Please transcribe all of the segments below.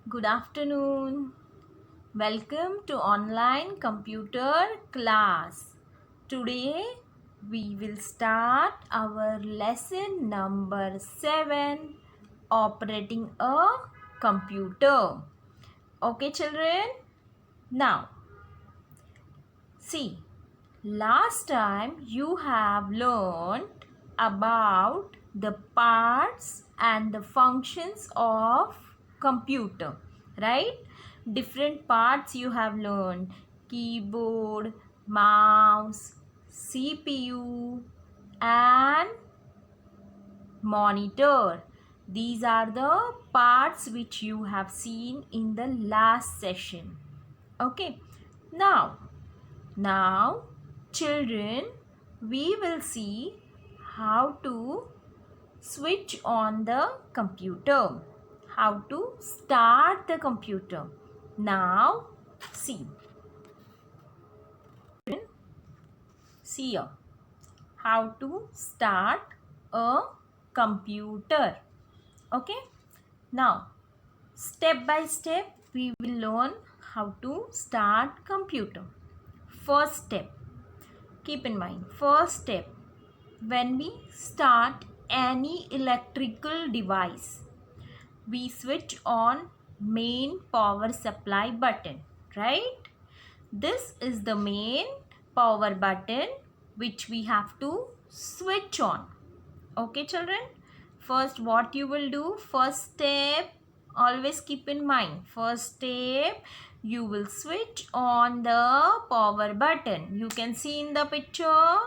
Good afternoon. Welcome to online computer class. Today we will start our lesson number 7, operating a computer. Okay children? Now see, last time you have learned about the parts and the functions of computer, right? Different parts you have learned: keyboard, mouse, CPU and monitor. These are the parts which you have seen in the last session. Okay, now, children, we will see how to switch on the computer, how to start the computer. Now, see here how to start a computer. Okay, now step by step we will learn how to start computer. First step, keep in mind, first step, when we start any electrical device, we switch on main power supply button, right? This is the main power button which we have to switch on. Okay children, first what you will do, first step, always keep in mind, first step, you will switch on the power button. You can see in the picture.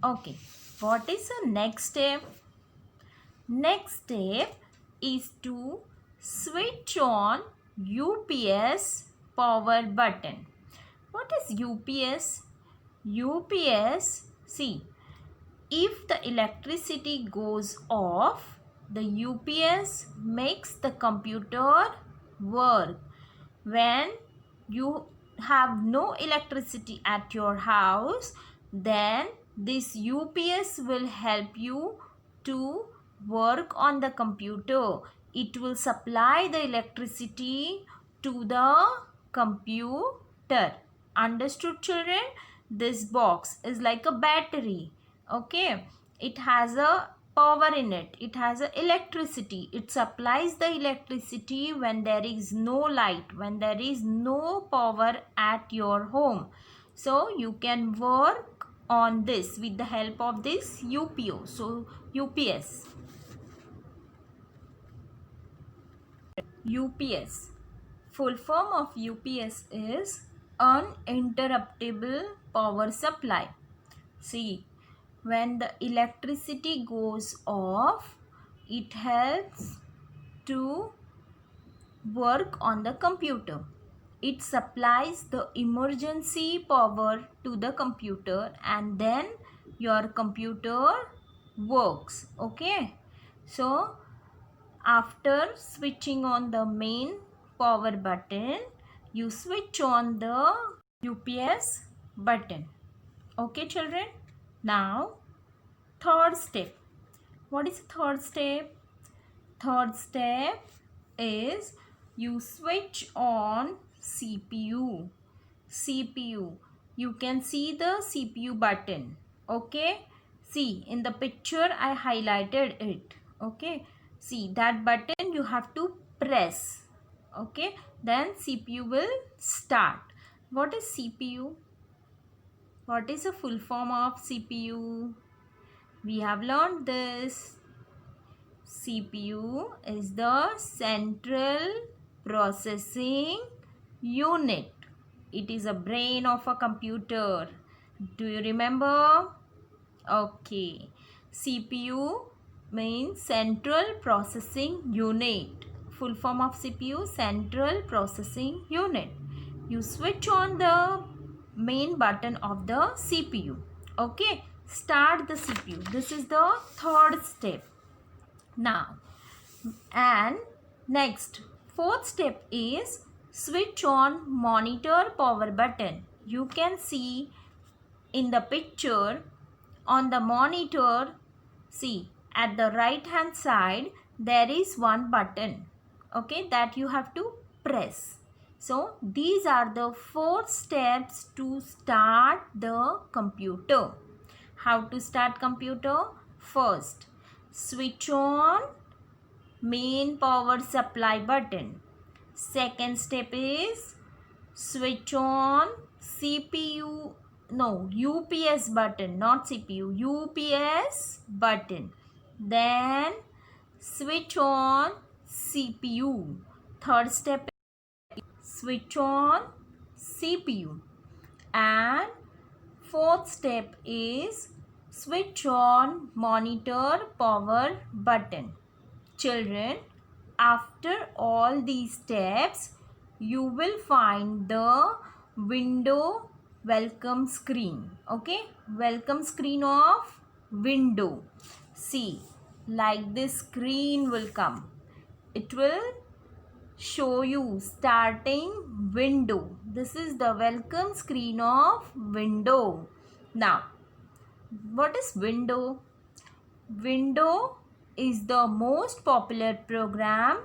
Okay, what is the next step? Next step is to switch on UPS power button. What is UPS? UPS, see, if the electricity goes off, the UPS makes the computer work. When you have no electricity at your house, then this UPS will help you to work on the computer. It will supply the electricity to the computer. Understood children? This box is like a battery. Okay, it has a power in it, it has a electricity, it supplies the electricity when there is no light, when there is no power at your home. So you can work on this with the help of this UPO. So UPS, full form of UPS is uninterruptible power supply. See, when the electricity goes off, it helps to work on the computer. It supplies the emergency power to the computer and then your computer works. Okay, so after switching on the main power button, you switch on the UPS button. Okay children, now third step. What is the third step? Third step is you switch on CPU. CPU. You can see the CPU button. Okay. See, in the picture I highlighted it. Okay. See, that button you have to press. Okay. Then CPU will start. What is CPU? What is the full form of CPU? We have learned this. CPU is the central processing unit. It is a brain of a computer. Do you remember? Okay. CPU means central processing unit. Full form of CPU, central processing unit. You switch on the main button of the CPU. Okay. Start the CPU. This is the third step. Now, and next, fourth step is switch on monitor power button. You can see in the picture on the monitor, see, at the right hand side there is one button. okay, that you have to press. So these are the 4 steps to start the computer. How to start computer? First, switch on main power supply button. Second step is switch on CPU, no, UPS button, not CPU, UPS button. Then switch on CPU. Third step, switch on CPU. And fourth step is switch on monitor power button. Children, after all these steps, you will find the window welcome screen. Okay, welcome screen of window. See, like this screen will come. It will show you starting window. This is the welcome screen of window. Now, what is window? Window is the most popular program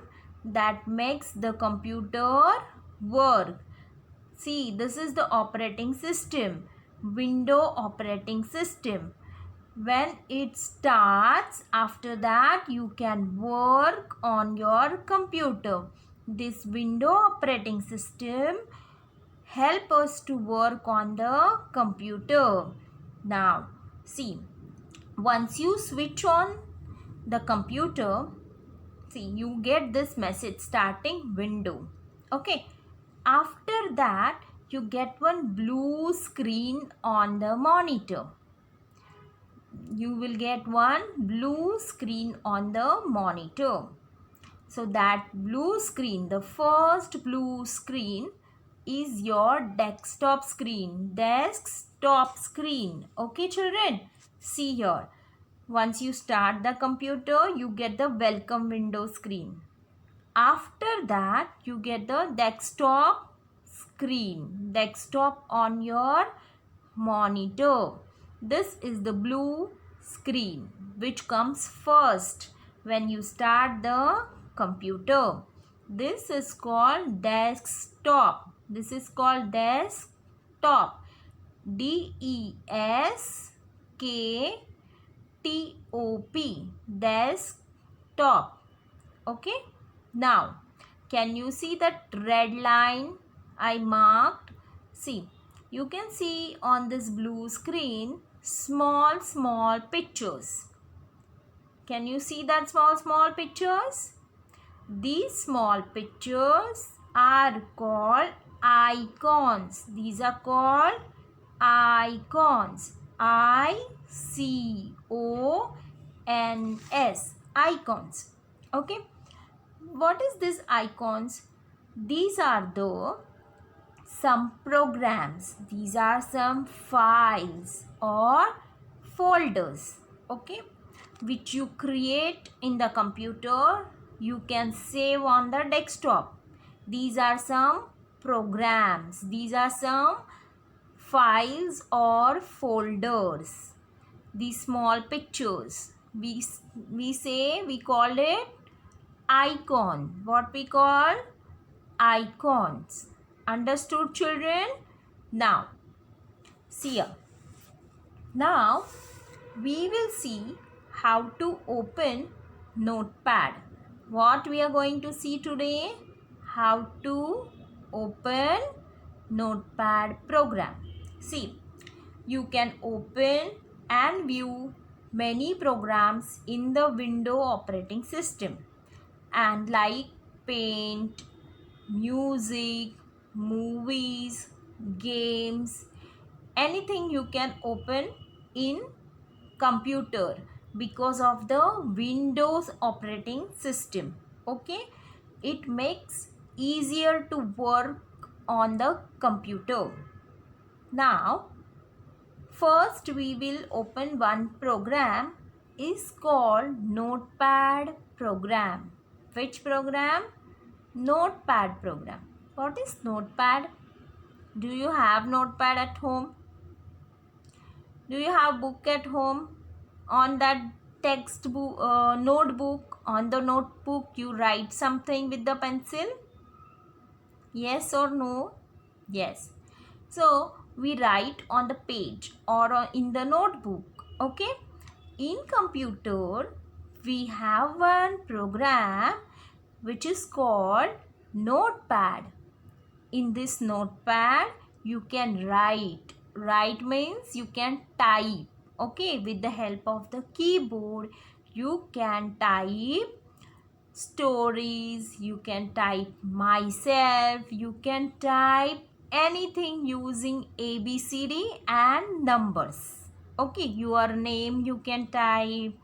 that makes the computer work. See, this is the operating system, window operating system. When it starts, after that you can work on your computer. This window operating system help us to work on the computer. Now, see, once you switch on the computer, see, you get this message starting window. Okay, after that you get one blue screen on the monitor. You will get one blue screen on the monitor. So that blue screen, the first blue screen is your desktop screen. Desktop screen. Okay, children, see here. Once you start the computer, you get the welcome window screen. After that, you get the desktop screen. Desktop on your monitor. This is the blue screen which comes first when you start the computer. This is called desktop. This is called desktop. DESKTOP. Desktop. Okay. Now, can you see that red line I marked? See, you can see on this blue screen small pictures. Can you see that small pictures? These small pictures are called icons. These are called icons. ICONS. Icons. Okay. What is this icons? These are the some programs. These are some files or folders, okay, which you create in the computer. You can save on the desktop. These are some programs. These are some files or folders. These small pictures, we call it icon. What we call icons. Understood, children? Now, see here. Now, we will see how to open Notepad. What we are going to see today? How to open Notepad program. See, you can open and view many programs in the window operating system, and like Paint, music, movies, games, anything you can open in computer because of the Windows operating system. Okay, it makes easier to work on the computer. Now, first we will open one program is called Notepad program. Which program? Notepad program. What is Notepad? Do you have Notepad at home? Do you have book at home? On that textbook, notebook on the notebook you write something with the pencil? Yes or no? Yes. So we write on the page or in the notebook. Okay. In computer we have one program which is called Notepad. In this notepad you can write means you can type. Okay, with the help of the keyboard you can type stories, you can type myself, you can type anything using ABCD and numbers. Okay, your name you can type.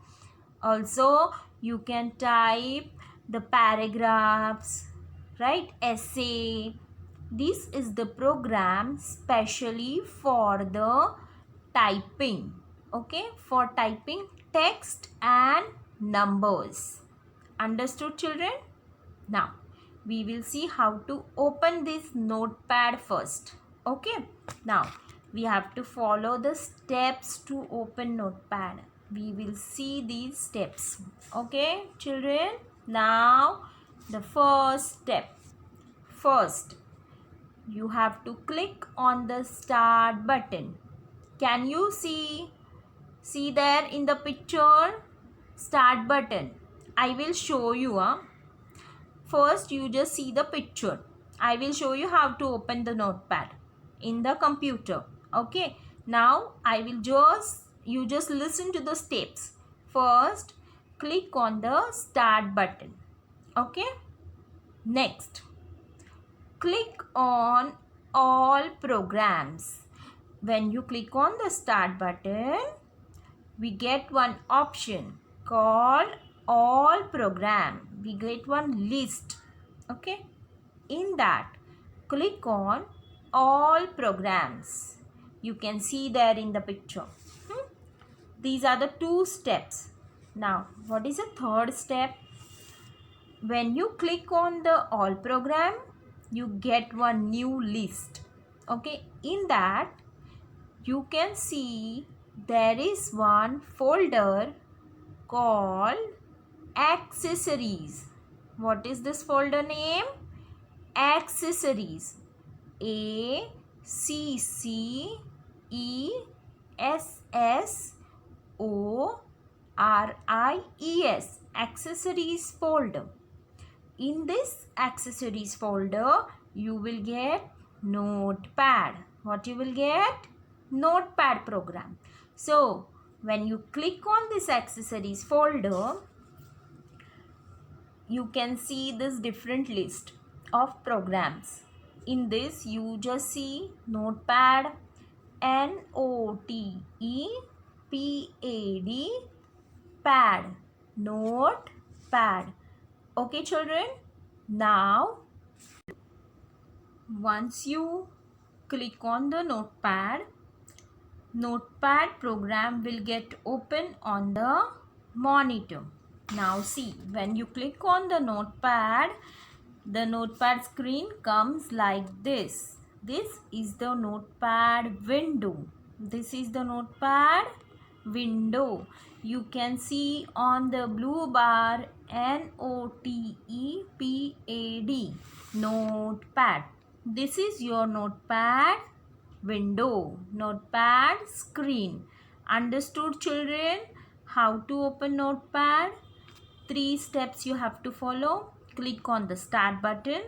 Also you can type the paragraphs, right? Essay. This is the program specially for the typing. Okay, for typing text and numbers. Understood, children? Now we will see how to open this notepad first. Okay, now we have to follow the steps to open notepad. We will see these steps. Okay, children? Now the first step. First, you have to click on the start button. Can you see there in the picture? Start button. I will show you. First, you just see the picture. I will show you how to open the notepad in the computer. Okay. Now, you just listen to the steps. First, click on the start button. Okay. Next, click on all programs. When you click on the start button, we get one option called all program. We get one list. Okay, in that click on all programs. You can see there in the picture. These are the two steps. Now what is the third step? When you click on the all program, you get one new list. Okay, in that you can see there is one folder called accessories. What is this folder name? Accessories. ACCESSORIES. Accessories folder. In this accessories folder, you will get notepad. What you will get? Notepad program. So, when you click on this accessories folder, you can see this different list of programs. In this, you just see notepad, NOTEPAD, pad, notepad. Okay, children. Now, once you click on the notepad program will get open on the monitor. Now see, when you click on the notepad screen comes like this. This is the notepad window. This is the notepad window. You can see on the blue bar NOTEPAD, notepad. This is your notepad window, notepad screen. Understood, children? How to open notepad? 3 steps you have to follow. Click on the start button.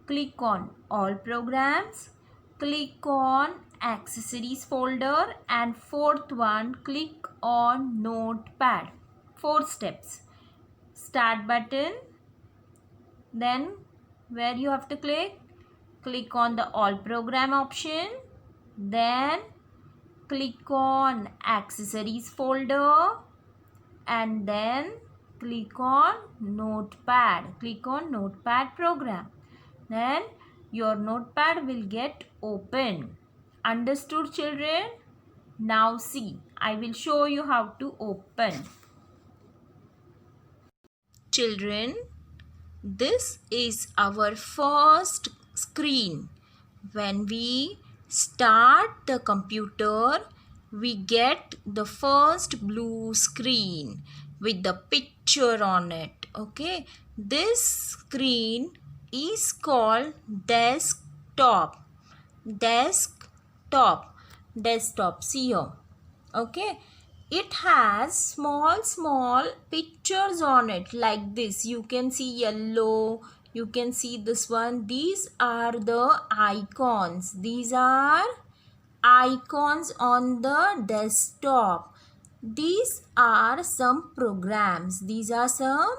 Click on all programs. Click on accessories folder, and fourth one, click on notepad. 4 steps. Start button. Then where you have to click on the all program option. Then click on accessories folder, and then click on notepad. Click on notepad program. Then your notepad will get open. Understood, children? Now see, I will show you how to open. Children, this is our first screen. When we start the computer, we get the first blue screen with the picture on it. Okay, this screen is called desktop. Desktop, see here. Okay, it has small pictures on it like this. You can see yellow, you can see this one. These are the icons. These are icons on the desktop. These are some programs. These are some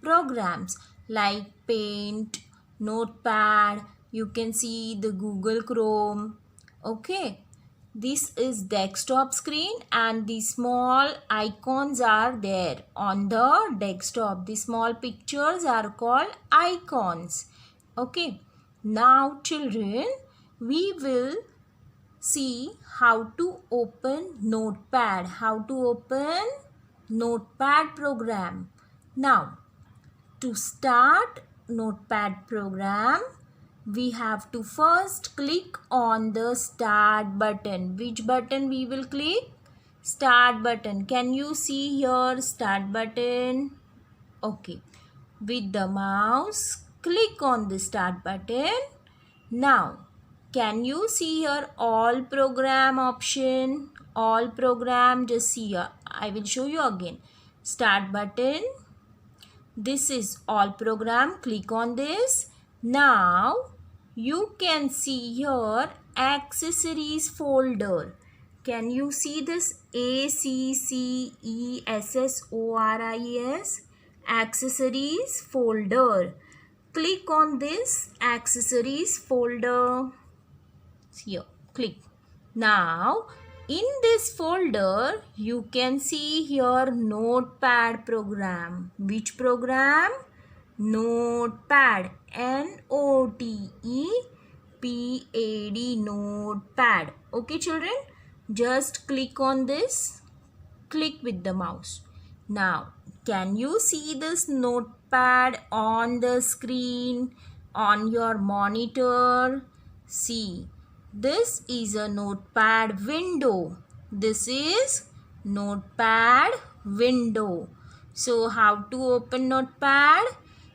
programs like Paint, Notepad. You can see the Google Chrome. Okay, this is desktop screen and the small icons are there on the desktop. The small pictures are called icons. Okay, now children, we will see how to open Notepad. How to open Notepad program. Now, to start Notepad program, we have to first click on the start button. Which button we will click? Start button. Can you see here start button? Okay. With the mouse, click on the start button. Now, can you see here all program option? All program, just see here. I will show you again. Start button. This is all program. Click on this. Now, you can see here accessories folder. Can you see this accessories? Accessories folder. Click on this accessories folder. Here, click. Now, in this folder, you can see here Notepad program. Which program? Notepad. Notepad. Notepad. Okay, children? Just click on this. Click with the mouse. Now, can you see this Notepad on the screen, on your monitor? See, this is a Notepad window. This is Notepad window. So, how to open Notepad?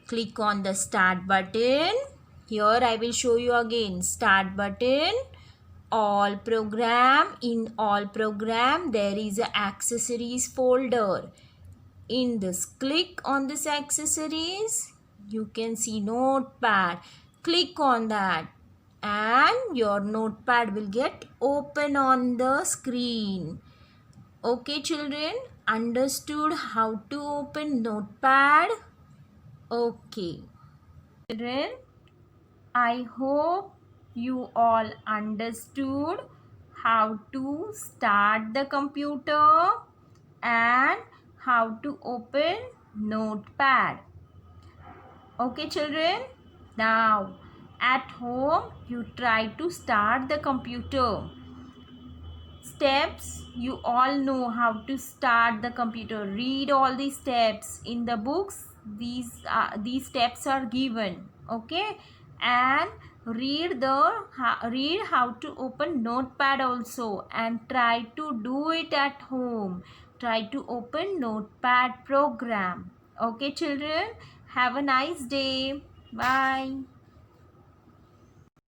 Click on the start button. Here I will show you again. Start button. All program. In all program there is a accessories folder. In this, click on this accessories. You can see Notepad. Click on that and your Notepad will get open on the screen. Okay children, understood how to open Notepad? Okay children, I hope you all understood how to start the computer and how to open Notepad. Okay children, now at home you try to start the computer. Steps, you all know how to start the computer. Read all the steps in the books. These steps are given. Okay, and read how to open Notepad also and try to do it at home. Try to open Notepad program. Okay children, have a nice day. Bye.